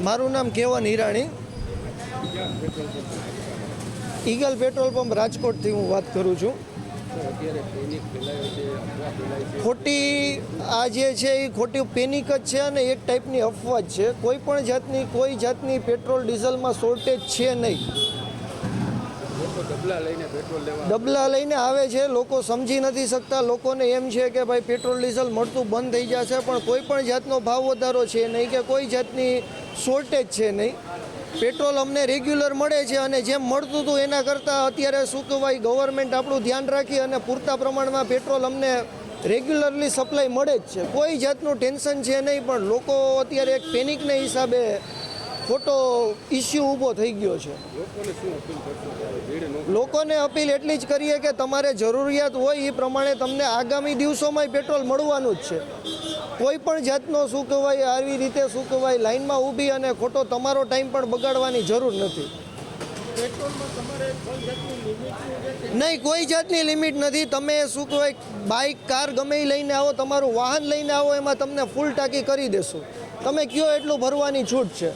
મારું નામ કેવન Hirani, eagle petrol pump રાજકોટથી હું વાત કરું છું. ખોટી આ જે છે એ ખોટી પેનિક જ છે અને એક ટાઈપની અફવા જ છે. કોઈ જાતની પેટ્રોલ ડીઝલમાં શોર્ટેજ છે નહીં. ડબલા લઈને આવે છે, લોકો સમજી નથી શકતા. લોકોને એમ છે કે ભાઈ પેટ્રોલ ડીઝલ મળતું બંધ થઈ જશે, પણ કોઈ પણ જાતનો ભાવ વધારો છે નહીં કે કોઈ જાતની શોર્ટેજ છે નહીં. પેટ્રોલ અમને રેગ્યુલર મળે છે અને જેમ મળતું હતું એના કરતાં અત્યારે શું કહેવાય, ગવર્મેન્ટ આપણું ધ્યાન રાખી અને પૂરતા પ્રમાણમાં પેટ્રોલ અમને રેગ્યુલરલી સપ્લાય મળે જ છે. કોઈ જાતનું ટેન્શન છે નહીં, પણ લોકો અત્યારે એક પેનિકને હિસાબે ખોટો ઇસ્યુ ઊભો થઈ ગયો છે. લોકોને અપીલ એટલી જ કરીએ કે તમારે જરૂરિયાત હોય એ પ્રમાણે તમને આગામી દિવસોમાં પેટ્રોલ મળવાનું જ છે. કોઈ પણ જાતનો શું કહેવાય આવી રીતે શું કહેવાય લાઇનમાં ઊભી અને ખોટો તમારો ટાઈમ પણ બગાડવાની જરૂર નથી. નહીં, કોઈ જાતની લિમિટ નથી. તમે શું કહેવાય બાઇક કાર ગમે એ લઈને આવો, તમારું વાહન લઈને આવો, એમાં તમને ફૂલ ટાંકી કરી દેશું. તમે કયો એટલું ભરવાની છૂટ છે.